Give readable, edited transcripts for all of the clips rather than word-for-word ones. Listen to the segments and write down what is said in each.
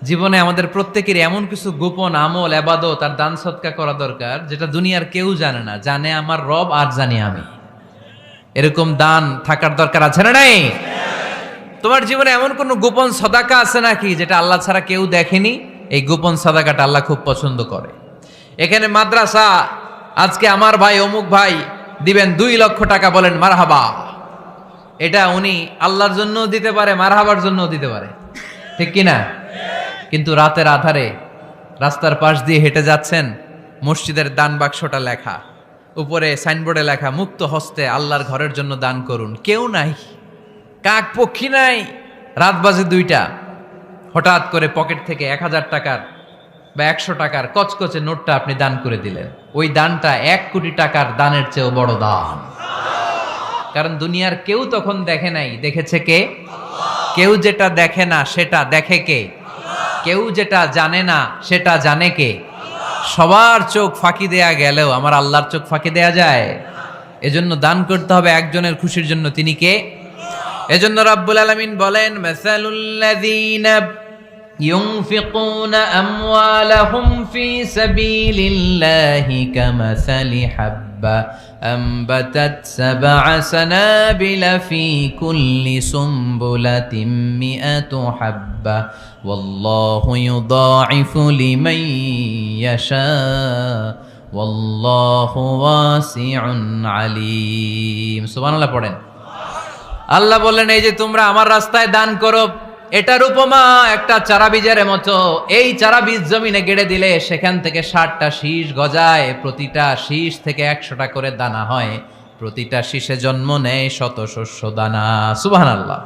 জীবনে আমাদের প্রত্যেকের এমন কিছু গোপন আমল ইবাদত আর দান সদকা করা দরকার যেটা দুনিয়ার কেউ জানে না, জানে আমার রব আর জানি আমি। এরকম দান থাকার দরকার আছে না নাই? তোমার জীবনে এমন কোন গোপন সদাকা আছে নাকি যেটা আল্লাহ ছাড়া কেউ দেখেনি? এই গোপন সদাকাটা আল্লাহ খুব পছন্দ করে। এখানে মাদ্রাসা, আজকে আমার ভাই অমুক ভাই দিবেন 2 লক্ষ টাকা, বলেন মারহাবা। এটা উনি আল্লাহর জন্য দিতে পারে, মারহাবার জন্য দিতে পারে, ঠিক কিনা? কিন্তু রাতের আধারে রাস্তার পাশ দিয়ে হেঁটে যাচ্ছেন, মসজিদের দান বাক্সটা লেখা, উপরে সাইনবোর্ডে লেখা মুক্ত হস্তে আল্লাহর ঘরের জন্য দান করুন। কেউ নাই, কাক পক্ষী নাই, রাত বাজে 2টা, হঠাৎ করে পকেট থেকে 1000 টাকার বা 100 টাকার কচকচে নোটটা আপনি দান করে দিলেন। ওই দানটা 1 কোটি টাকার দানের চেয়েও বড় দান। কারণ দুনিয়ার কেউ তখন দেখে নাই, দেখেছে কে? কেউ যেটা দেখে না সেটা দেখে কে? কেউ যেটা জানে না সেটা জানে কে? সবার চোখ ফাঁকি দেয়া গেলেও আমার আল্লাহর চোখ ফাঁকি দেয়া যায়? এজন্য দান করতে হবে একজনের খুশির জন্য, তিনি কে? এজন্য রাব্বুল আলামিন বলেন, মাসালুল্লাযীনা ইউনফিকুনা আমওয়ালাহুম ফি সাবিলিল্লাহি কামাসালি হাব্বা أنبتت 7 سنابل في كل سنبلة 100 حبة والله يضاعف لمن يشاء والله واسع عليم। সুবহানাল্লাহ পড়েন। আল্লাহ বললেন, এই যে তোমরা আমার রাস্তায় দান করো, এটার উপমা একটা চারা বীজের মতো। এই চারা বীজ জমিনে গেড়ে দিলে সেখান থেকে 60টা শীষ গজায়, প্রতিটা শীষ থেকে 100টা করে দানা হয়, প্রতিটা শীষে জন্ম নেয় শত শস্য দানা। সুবহানাল্লাহ।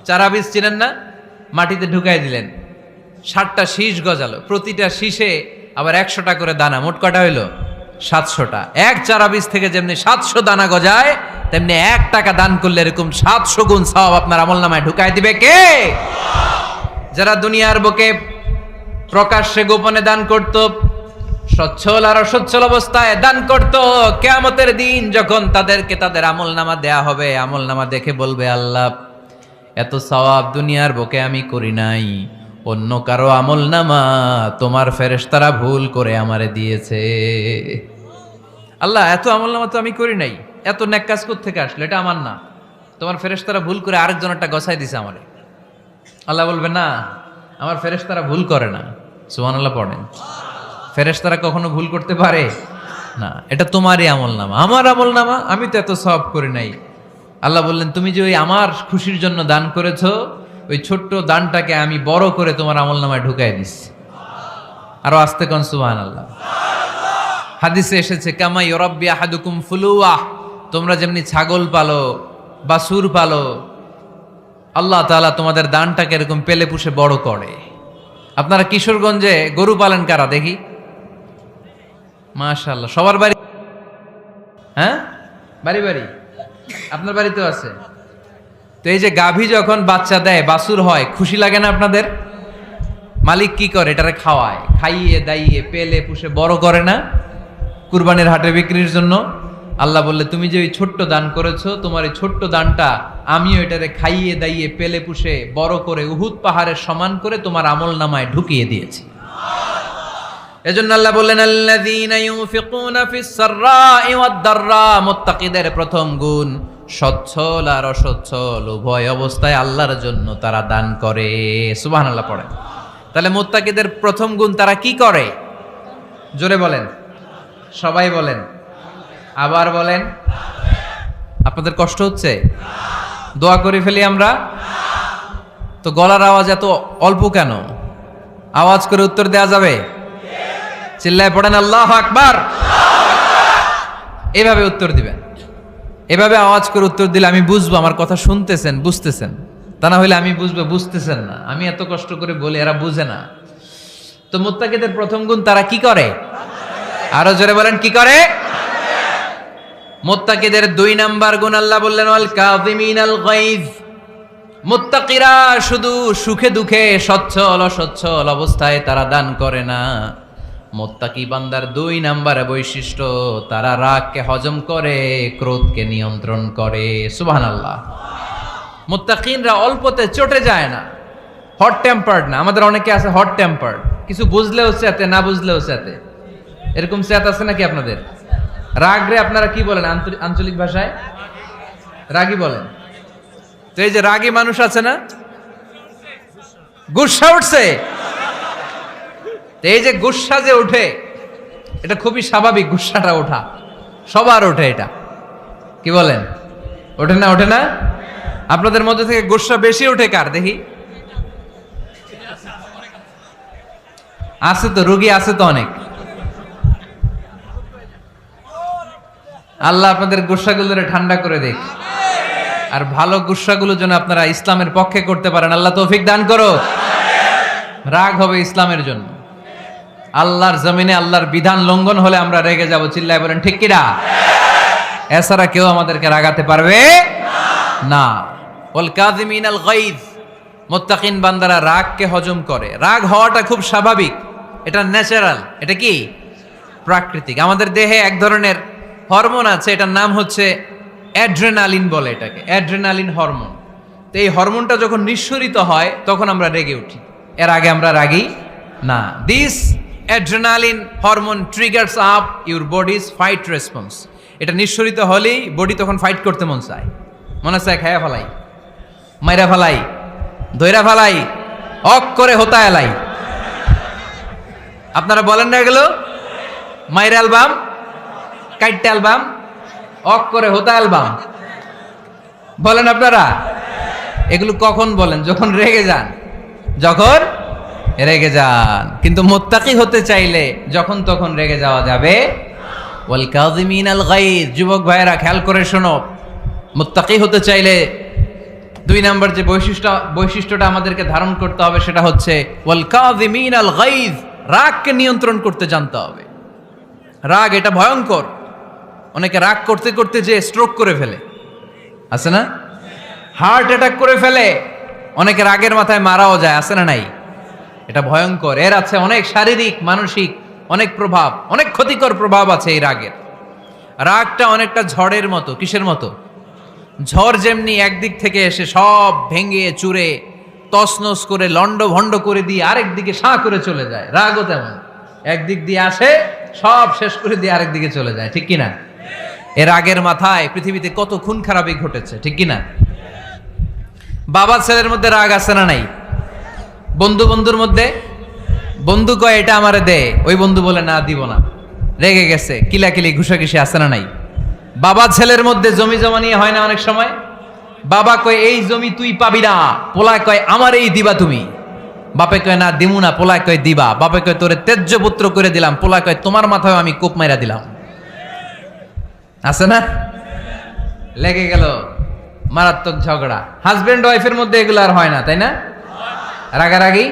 চারা বীজ চিনেন না? মাটিতে ঢুকাই দিলেন, 60টা শীষ গজালো, প্রতিটা শীষে আবার 100টা করে দানা, মোট কটা হইল? 700টা। এক চারা বীজ থেকে যেমনি 700 দানা গজায়, তেমনি 1 টাকা দান করলে এরকম 700 গুণ সওয়াব আপনার আমলনামায় ঢুকাই দিবে কে? যারা দুনিয়ার বুকে প্রকাশ্যে গোপনে দান করত, সচ্ছল আর অসচ্ছল অবস্থায় দান করত, কিয়ামতের দিন যখন তাদেরকে তাদের আমলনামা দেয়া হবে, আমলনামা দেখে বলবে, আল্লাহ এত সওয়াব দুনিয়ার বুকে আমি করি নাই, অন্য কারো আমলনামা তোমার ফেরেশতারা ভুল করে আমারে দিয়েছে। আল্লাহ এত আমলনামা তো আমি করি নাই, এত নেক কাজ কোত্থেকে আসলো? এটা আমার না, তোমার ফেরেশতারা ভুল করে আরেকজনেরটা গছাই দিছে আমারে। আল্লাহ বলবে, না, আমার ফেরেশতারা ভুল করে না। সুবহানাল্লাহ পড়েন। ফেরেশতারা কখনো ভুল করতে পারে না, এটা তোমারই আমলনামা, আমার আমলনামা, আমি তো এত সওয়াব করি নাই। আল্লাহ বললেন, তুমি যে ওই আমার খুশির জন্য দান করেছো, ওই ছোট্ট দানটাকে আমি বড় করে তোমার আমলনামায় ঢুকাই দিচ্ছি। আরো আস্তে কোন সুবহানাল্লাহ। হাদিসে এসেছে, কামা ইউরাব্বি আহাদুকুম ফুলুয়াহ, তোমরা যেমনি ছাগল পালো, বাছুর পালো, আল্লাহ তাআলা তোমাদের দানটাকে এরকম পেলে পুষে বড় করে। আপনারা কিশোরগঞ্জে গরু পালেন কারা দেখি? মাশাআল্লাহ, সবার বাড়ি? হ্যাঁ, বাড়ি বাড়ি। আপনার বাড়িতেও আছে? তো এই যে গাভী যখন বাচ্চা দেয়, বাছুর হয়, খুশি লাগে না আপনাদের? মালিক কি করে? এটারে খাওয়ায়, খাইয়ে দাইয়ে পেলে পুষে বড় করে না? কুরবানির হাটে বিক্রির জন্য। আল্লাহ বললে, তুমি যে ওই ছোট্ট দান করেছো, তোমার এই ছোট্ট দানটা আমিও এটারে খাইয়ে দাইয়ে পেলে পুষে বড় করে উহুদ পাহাড়ের সমান করে তোমার আমলনামায় ঢুকিয়ে দিয়েছি। এজন্য আল্লাহ বললেন, আল্লাযীনা ইউনফিকুনা ফিস সাররাই ওয়াদ দাররা, মুত্তাকিদের প্রথম গুণ সচ্ছল আর অসচ্ছল উভয় অবস্থায় আল্লাহর জন্য তারা দান করে। সুবহানাল্লাহ পড়েন। তাহলে মুত্তাকিদের প্রথম গুণ, তারা কি করে? জোরে বলেন, সবাই বলেন, আবার বলেন। আপনাদের কষ্ট হচ্ছে? দোয়া করে ফেলি আমরা তো। গলার আওয়াজ এত অল্প কেন? আওয়াজ করে উত্তর দেয়া যাবে? চিল্লায় পড়েন আল্লাহু আকবার। এভাবে উত্তর দিবেন, এভাবে আওয়াজ করে উত্তর দিলে আমি বুঝবো আমার কথা শুনতেছেন, বুঝতেছেন। তা না হলে আমি বুঝবো বুঝতেছেন না, আমি এত কষ্ট করে বলি এরা বুঝে না। তো মুত্তাকিদের প্রথম গুণ, তারা কি করে? আরো জোরে বলেন, কি করে? মুত্তাকিদের 2 নাম্বার গুণ আল্লাহ বললেন, ওয়াল কাযিমিনাল গায়জ। মুত্তাকিরা শুধু সুখে দুঃখে সচ্ছল অসচ্ছল অবস্থায় তারা দান করে না। মুত্তাকি বান্দার 2 নাম্বার বৈশিষ্ট্য, তারা রাগকে হজম করে, ক্রোধকে নিয়ন্ত্রণ করে। সুবহানাল্লাহ। মুত্তাকিনরা অল্পতে চটে যায় না, হট টেম্পার্ড না, আমাদের অনেকে আছে হট টেম্পার্ড, কিছু বুঝলেও চেতে, না বুঝলেও চেতে, এরকম চেত আছে নাকি আপনাদের? রাগ রে আপনারা কি বলেন আঞ্চলিক ভাষায়? রাগী বলেন। তো এই যে রাগী মানুষ আছে না, গুসা উঠছে, এই যে গুসা যে ওঠে, এটা খুবই স্বাভাবিক, গুসাটা ওঠা সবার ওঠে, এটা কি বলেন? ওঠে না? ওঠে না? আপনাদের মধ্যে থেকে গুসা বেশি ওঠে কার দেখি? আছে তো, রোগী আছে তো অনেক। আল্লাহ আপনাদের গুসাগুলোরে ঠান্ডা করে দেখ, আর ভালো গুসাগুলো যেন আপনারা ইসলামের পক্ষে করতে পারেন, আল্লাহ তৌফিক দান করো। রাগ হবে ইসলামের জন্য, আল্লাহর জমিনে আল্লাহর বিধান লঙ্ঘন হলে আমরা রেগে যাব, চিল্লায় বলেন ঠিক কিনা? এছাড়া কেউ আমাদেরকে রাগাতে পারবে না। ওয়াল কাযিমিনাল গায়জ, মুত্তাকিন বান্দারা রাগকে হজম করে। রাগ হওয়াটা খুব স্বাভাবিক, এটা ন্যাচারাল, এটা কি প্রাকৃতিক। আমাদের দেহে এক ধরনের হরমোন আছে, এটার নাম হচ্ছে অ্যাড্রেনালিন বলে এটাকে, অ্যাড্রেনালিন হরমোন। তো এই হরমোনটা যখন নিঃসরিত হয় তখন আমরা রেগে উঠি, এর আগে আমরা রাগি না। This adrenaline hormone triggers up your bodies fight response. এটা নিঃসরিত হলেই বডি তখন ফাইট করতে মন চায়, মনে চায় খায়া ফেলাই, মাইরা ফেলাই, দইরা ফেলাই, অক করে হোতা এলাই। আপনারা বলেন না এগুলো? মাইরা অ্যালবাম, কাইটটা অ্যালবাম, অক করে হোতা অ্যালবাম বলেন আপনারা? এগুলো কখন বলেন? যখন রেগে যান, যখন রেগে যান। কিন্তু মুত্তাকি হতে চাইলে যখন তখন রেগে যাওয়া যাবে। ওয়াল কাযিমিনাল গায়জ, যুবক ভাইয়েরা খেয়াল করে শোনো, মুত্তাকি হতে চাইলে 2 নম্বর যে বৈশিষ্ট্যটা আমাদেরকে ধারণ করতে হবে সেটা হচ্ছে ওয়াল কাযিমিনাল গায়জ, রাগকে নিয়ন্ত্রণ করতে জানতে হবে। রাগ এটা ভয়ঙ্কর, অনেকে রাগ করতে করতে যে স্ট্রোক করে ফেলে, আছে না? হার্ট অ্যাটাক করে ফেলে, অনেকে রাগের মাথায় মারাও যায়, আছে না নাই? এটা ভয়ঙ্কর। এর আছে অনেক শারীরিক মানসিক অনেক প্রভাব, অনেক ক্ষতিকর প্রভাব আছে এই রাগের। রাগটা অনেকটা ঝড়ের মতো। কিসের মতো? ঝড় যেমনি একদিক থেকে এসে সব ভেঙে চুরে তছনছ করে লন্ড ভন্ড করে দিয়ে আরেক দিকে সাঁ করে চলে যায়, রাগও তেমন একদিক দিয়ে আসে সব শেষ করে দিয়ে আরেক দিকে চলে যায়, ঠিক কিনা? এর রাগের মাথায় পৃথিবীতে কত খুন খারাপি ঘটেছে, ঠিক কিনা? বাবা ছেলের মধ্যে রাগ আছে না নাই? বন্ধু বন্ধুর মধ্যে, বন্ধু কয় এটা আমারে দে, ওই বন্ধু বলে না দিব না, রেগে গেছে, কিলাকিলি ঘুষাঘুষি আছে না নাই? বাবা ছেলের মধ্যে জমি জমা নিয়ে হয় না অনেক সময়? বাবা কয় এই জমি তুই পাবি না, পোলা কয় আমার এই দিবা তুমি। বাপে কয় না দিমু না, পোলা কয় দিবা। বাপে কয় তোরে তেজ্য পুত্র করে দিলাম, পোলা কয় তোমার মাথায় আমি কোপ মাইরা দিলাম। আছে না? লেগে গেল, মারাত্মক ঝগড়া। হাজবেন্ড ওয়াইফের মধ্যে এগুলো আর হয় না, তাই না? রাগারাগি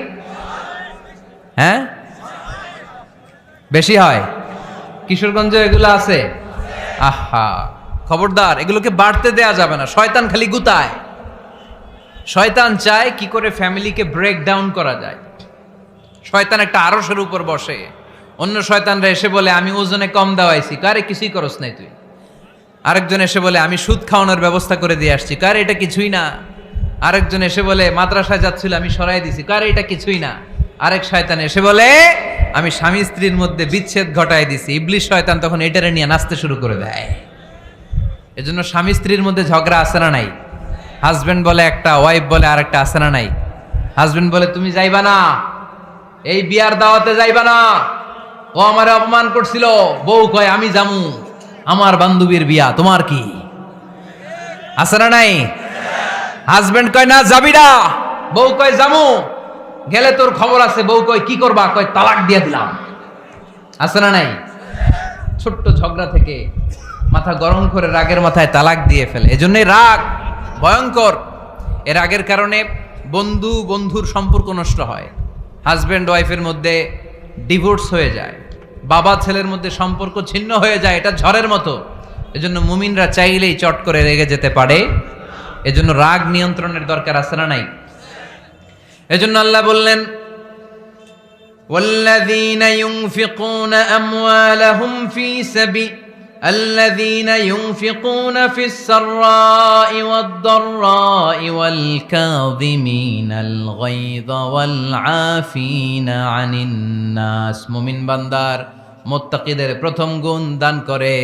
হ্যাঁ বেশি হয়। কিশোরগঞ্জে এগুলো আছে। আহা, খবরদার, এগুলোকে বাড়তে দেয়া যাবে না। শয়তান খালি গুতায়, শয়তান চায় কি করে ফ্যামিলিকে ব্রেক ডাউন করা যায়। শয়তান একটা আরশের উপর বসে, অন্য শয়তানরা এসে বলে আমি ওজনে কম দেওয়াইছি, কারে কিছুই করস নাই তুই। আরেকজন এসে বলে আমি সুদ খাওয়ানোর ব্যবস্থা করে দিয়ে আসছি, কারে এটা কিছুই না। আরেকজন এসে বলে মাদ্রাসায় যাচ্ছিল আমি সরাই দিছি, কারে এটা কিছুই না। আরেক শয়তান এসে বলে আমি স্বামী স্ত্রীর মধ্যে বিচ্ছেদ ঘটায় দিছি। ইবলিশ শয়তান তখন এটারে নিয়ে নাচতে শুরু করে দেয়। এজন্য স্বামী স্ত্রীর মধ্যে ঝগড়া আছে না নাই? হাজবেন্ড বলে একটা, ওয়াইফ বলে আরেকটা, আছে না নাই? হাজবেন্ড বলে তুমি যাইবা না, এই বিয়ার দাওয়াতে যাইবা না, ও আমারে অপমান করছিল। বউ কয় আমি জামু, আমার বান্ধবীর বিয়া, তোমার কি? আছে না নাই? হাজবেন্ড কয় না যাবি না, বউ কয় জামু, গেলে তোর খবর আছে। বউ কয় কি করবা? কয় তালাক দিয়ে দিলাম। আছে না নাই? ছোট্ট ঝগড়া থেকে মাথা গরম করে রাগের মাথায় তালাক দিয়ে ফেলে। এজন্যই রাগ ভয়ঙ্কর। এর রাগের কারণে বন্ধু বন্ধুর সম্পর্ক নষ্ট হয়, হাজব্যান্ড ওয়াইফের মধ্যে ডিভোর্স হয়ে যায়, বাবা ছেলের মধ্যে সম্পর্ক ছিন্ন হয়ে যায়। এটা ঝড়ের মতো। এজন্য মুমিনরা চাইলেই চট করে রেগে যেতে পারে। এজন্য রাগ নিয়ন্ত্রণের দরকার আছে না নাই? এজন্য আল্লাহ বললেন والذين ينفقون أموالهم في سبيل الذين ينفقون في السراء والضراء والكاظمين الغيظ والعافين عن الناس মুমিন বান্দার মুত্তাকিদের প্রথম গুণ দান করে